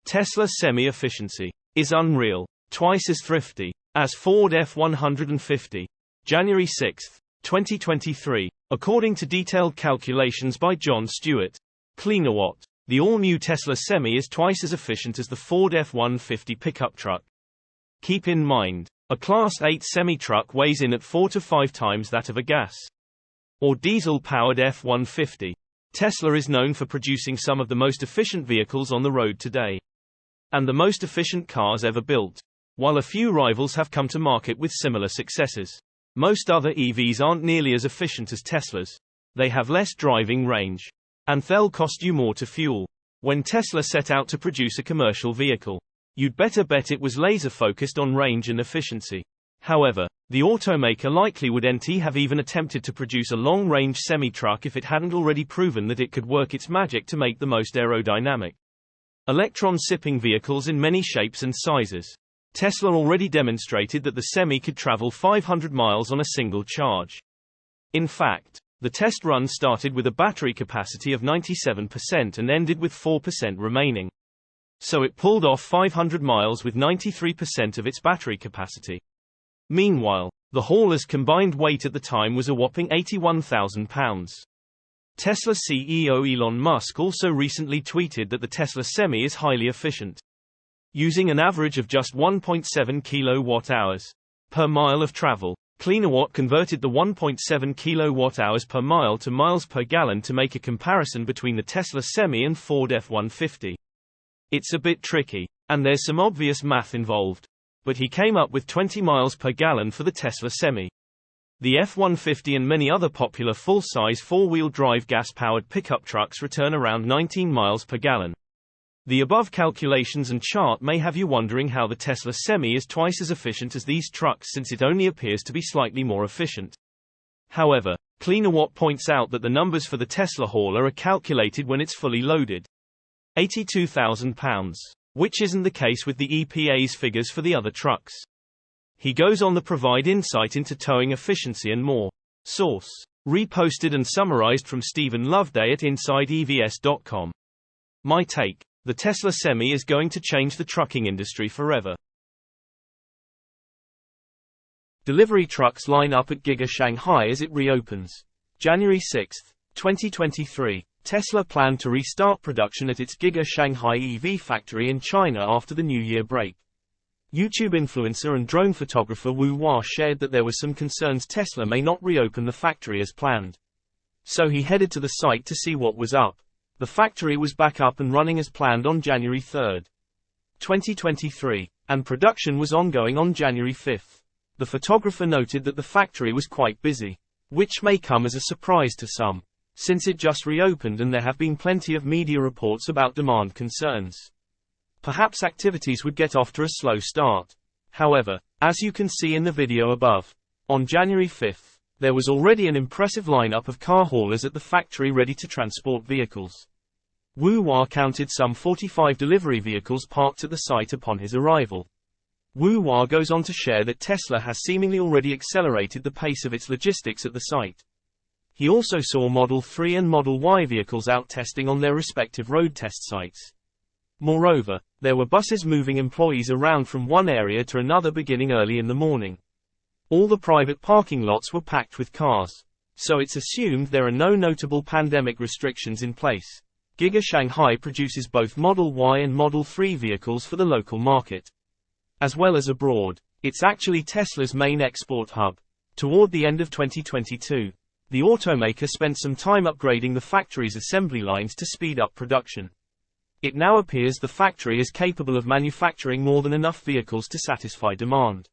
Tesla semi-efficiency is unreal, twice as thrifty as Ford F-150. January 6, 2023. According to detailed calculations by John Stewart, CleanerWatt, the all-new Tesla Semi is twice as efficient as the Ford F-150 pickup truck. Keep in mind, a Class 8 semi-truck weighs in at 4 to 5 times that of a gas or diesel-powered F-150. Tesla is known for producing some of the most efficient vehicles on the road today, and the most efficient cars ever built. While a few rivals have come to market with similar successes, most other EVs aren't nearly as efficient as Teslas. They have less driving range, and they'll cost you more to fuel. When Tesla set out to produce a commercial vehicle, you'd better bet it was laser-focused on range and efficiency. However, the automaker likely wouldn't have even attempted to produce a long-range semi-truck if it hadn't already proven that it could work its magic to make the most aerodynamic, electron-sipping vehicles in many shapes and sizes. Tesla already demonstrated that the Semi could travel 500 miles on a single charge. In fact, the test run started with a battery capacity of 97% and ended with 4% remaining. So it pulled off 500 miles with 93% of its battery capacity. Meanwhile, the hauler's combined weight at the time was a whopping 81,000 pounds. Tesla CEO Elon Musk also recently tweeted that the Tesla Semi is highly efficient, using an average of just 1.7 kilowatt-hours per mile of travel. CleanerWatt converted the 1.7 kilowatt-hours per mile to miles per gallon to make a comparison between the Tesla Semi and Ford F-150. It's a bit tricky, and there's some obvious math involved, but he came up with 20 miles per gallon for the Tesla Semi. The F-150 and many other popular full-size four-wheel drive gas-powered pickup trucks return around 19 miles per gallon. The above calculations and chart may have you wondering how the Tesla Semi is twice as efficient as these trucks, since it only appears to be slightly more efficient. However, CleanerWatt points out that the numbers for the Tesla hauler are calculated when it's fully loaded, 82,000 pounds, which isn't the case with the EPA's figures for the other trucks. He goes on to provide insight into towing efficiency and more. Source: reposted and summarized from Stephen Loveday at InsideEVS.com. My take: the Tesla Semi is going to change the trucking industry forever. Delivery trucks line up at Giga Shanghai as it reopens. January 6, 2023. Tesla planned to restart production at its Giga Shanghai EV factory in China after the New Year break. YouTube influencer and drone photographer Wu Hua shared that there were some concerns Tesla may not reopen the factory as planned. So he headed to the site to see what was up. The factory was back up and running as planned on January 3, 2023, and production was ongoing on January 5. The photographer noted that the factory was quite busy, which may come as a surprise to some, since it just reopened and there have been plenty of media reports about demand concerns. Perhaps activities would get off to a slow start. However, as you can see in the video above, on January 5, there was already an impressive lineup of car haulers at the factory ready to transport vehicles. Wu Hua counted some 45 delivery vehicles parked at the site upon his arrival. Wu Hua goes on to share that Tesla has seemingly already accelerated the pace of its logistics at the site. He also saw Model 3 and Model Y vehicles out testing on their respective road test sites. Moreover, there were buses moving employees around from one area to another beginning early in the morning. All the private parking lots were packed with cars, so it's assumed there are no notable pandemic restrictions in place. Giga Shanghai produces both Model Y and Model 3 vehicles for the local market, as well as abroad. It's actually Tesla's main export hub. Toward the end of 2022, the automaker spent some time upgrading the factory's assembly lines to speed up production. It now appears the factory is capable of manufacturing more than enough vehicles to satisfy demand,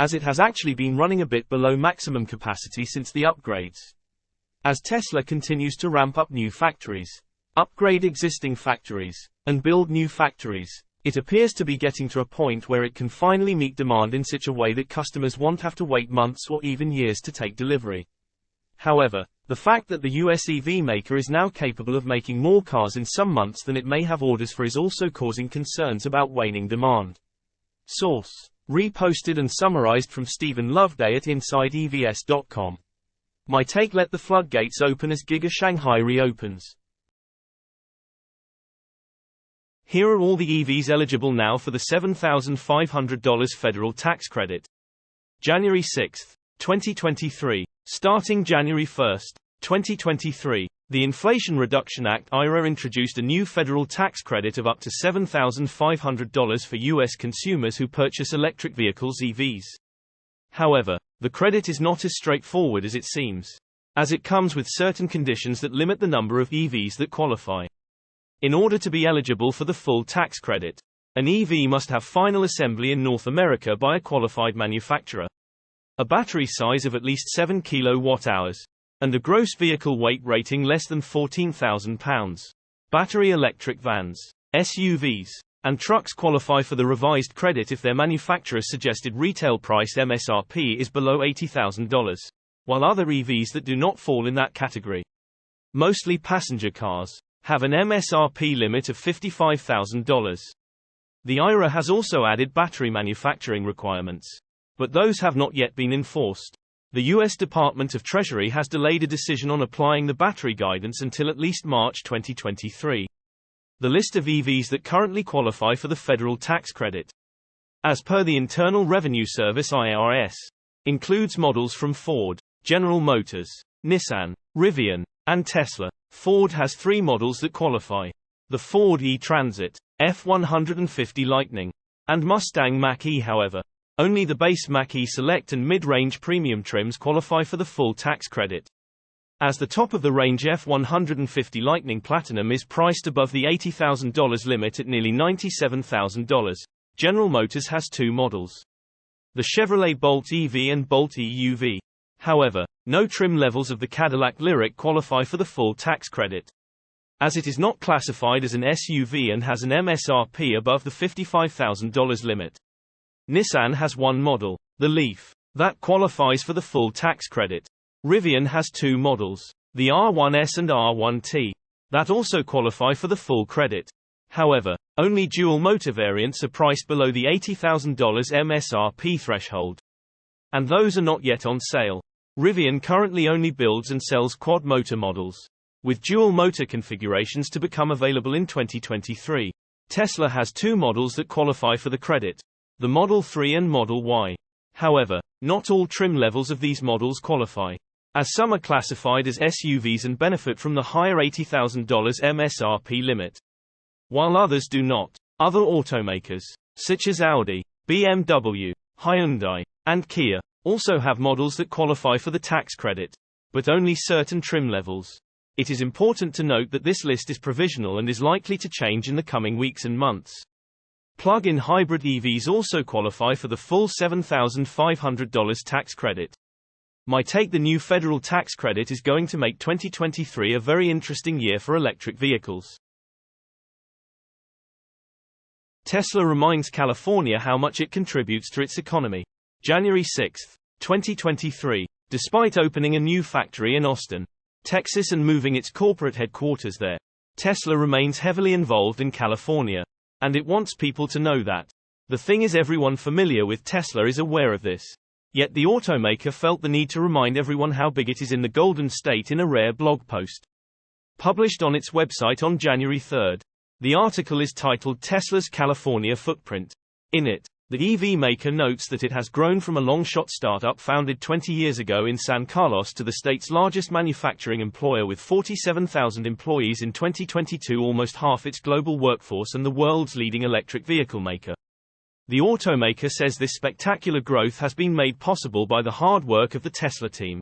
as it has actually been running a bit below maximum capacity since the upgrades. As Tesla continues to ramp up new factories, upgrade existing factories, and build new factories, it appears to be getting to a point where it can finally meet demand in such a way that customers won't have to wait months or even years to take delivery. However, the fact that the US EV maker is now capable of making more cars in some months than it may have orders for is also causing concerns about waning demand. Source: reposted and summarized from Stephen Loveday at InsideEVS.com. My take: let the floodgates open as Giga Shanghai reopens. Here are all the EVs eligible now for the $7,500 federal tax credit. January 6, 2023. Starting January 1, 2023, the Inflation Reduction Act (IRA) introduced a new federal tax credit of up to $7,500 for U.S. consumers who purchase electric vehicles (EVs). However, the credit is not as straightforward as it seems, as it comes with certain conditions that limit the number of EVs that qualify. In order to be eligible for the full tax credit, an EV must have final assembly in North America by a qualified manufacturer, a battery size of at least 7 kWh, and a gross vehicle weight rating less than 14,000 pounds. Battery electric vans, SUVs, and trucks qualify for the revised credit if their manufacturer's suggested retail price MSRP is below $80,000, while other EVs that do not fall in that category, mostly passenger cars, have an MSRP limit of $55,000. The IRA has also added battery manufacturing requirements, but those have not yet been enforced. The U.S. Department of Treasury has delayed a decision on applying the battery guidance until at least March 2023. The list of EVs that currently qualify for the federal tax credit, as per the Internal Revenue Service (IRS), includes models from Ford, General Motors, Nissan, Rivian, and Tesla. Ford has 3 models that qualify: the Ford E-Transit, F-150 Lightning, and Mustang Mach-E. However, only the base Mach-E Select and mid-range premium trims qualify for the full tax credit. As the top-of-the-range F-150 Lightning Platinum is priced above the $80,000 limit at nearly $97,000, General Motors has 2 models: the Chevrolet Bolt EV and Bolt EUV. However, no trim levels of the Cadillac Lyriq qualify for the full tax credit, as it is not classified as an SUV and has an MSRP above the $55,000 limit. Nissan has 1 model, the Leaf, that qualifies for the full tax credit. Rivian has 2 models, the R1S and R1T, that also qualify for the full credit. However, only dual-motor variants are priced below the $80,000 MSRP threshold, and those are not yet on sale. Rivian currently only builds and sells quad-motor models, with dual-motor configurations to become available in 2023. Tesla has 2 models that qualify for the credit, the Model 3 and Model Y. However, not all trim levels of these models qualify, as some are classified as SUVs and benefit from the higher $80,000 MSRP limit, while others do not. Other automakers, such as Audi, BMW, Hyundai, and Kia, also have models that qualify for the tax credit, but only certain trim levels. It is important to note that this list is provisional and is likely to change in the coming weeks and months. Plug-in hybrid EVs also qualify for the full $7,500 tax credit. My take: the new federal tax credit is going to make 2023 a very interesting year for electric vehicles. Tesla reminds California how much it contributes to its economy. January 6, 2023. Despite opening a new factory in Austin, Texas and moving its corporate headquarters there, Tesla remains heavily involved in California, and it wants people to know that. The thing is, everyone familiar with Tesla is aware of this. Yet the automaker felt the need to remind everyone how big it is in the Golden State in a rare blog post published on its website on January 3. The article is titled "Tesla's California Footprint." In it, the EV maker notes that it has grown from a long-shot startup founded 20 years ago in San Carlos to the state's largest manufacturing employer with 47,000 employees in 2022, almost half its global workforce, and the world's leading electric vehicle maker. The automaker says this spectacular growth has been made possible by the hard work of the Tesla team,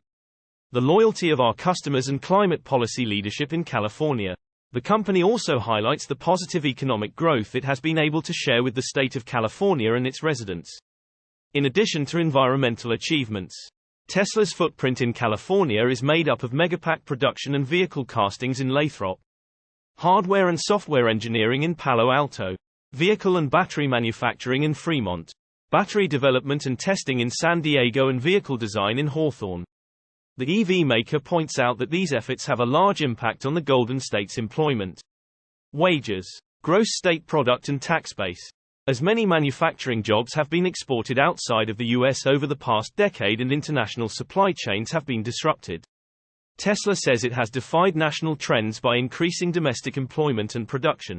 the loyalty of our customers, and climate policy leadership in California. The company also highlights the positive economic growth it has been able to share with the state of California and its residents. In addition to environmental achievements, Tesla's footprint in California is made up of Megapack production and vehicle castings in Lathrop, hardware and software engineering in Palo Alto, vehicle and battery manufacturing in Fremont, battery development and testing in San Diego, and vehicle design in Hawthorne. The EV maker points out that these efforts have a large impact on the Golden State's employment, wages, gross state product, and tax base, as many manufacturing jobs have been exported outside of the U.S. over the past decade and international supply chains have been disrupted. Tesla says it has defied national trends by increasing domestic employment and production.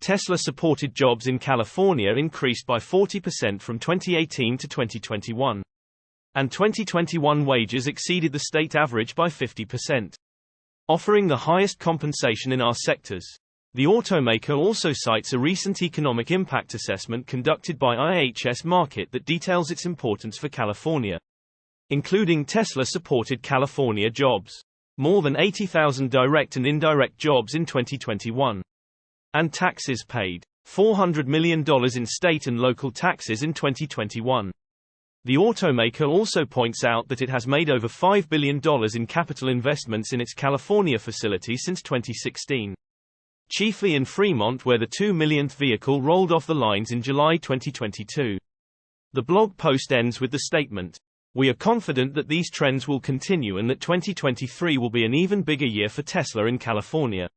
Tesla-supported jobs in California increased by 40% from 2018 to 2021. And 2021 wages exceeded the state average by 50. Offering the highest compensation in our sectors. The automaker also cites a recent economic impact assessment conducted by IHS Markit that details its importance for California, including Tesla-supported California jobs. More than 80,000 direct and indirect jobs in 2021. And taxes paid. $400 million in state and local taxes in 2021. The automaker also points out that it has made over $5 billion in capital investments in its California facility since 2016. Chiefly in Fremont, where the 2 millionth vehicle rolled off the lines in July 2022. The blog post ends with the statement, "We are confident that these trends will continue and that 2023 will be an even bigger year for Tesla in California."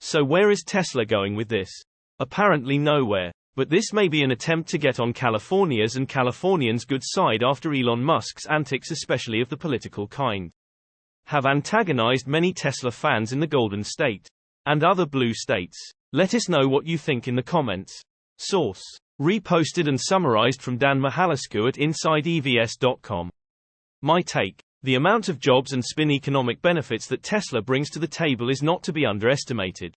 So where is Tesla going with this? Apparently nowhere. But this may be an attempt to get on California's and Californians' good side after Elon Musk's antics, especially of the political kind, have antagonized many Tesla fans in the Golden State and other blue states. Let us know what you think in the comments. Source: reposted and summarized from Dan Mihalascu at InsideEVS.com. My take: the amount of jobs and spin economic benefits that Tesla brings to the table is not to be underestimated.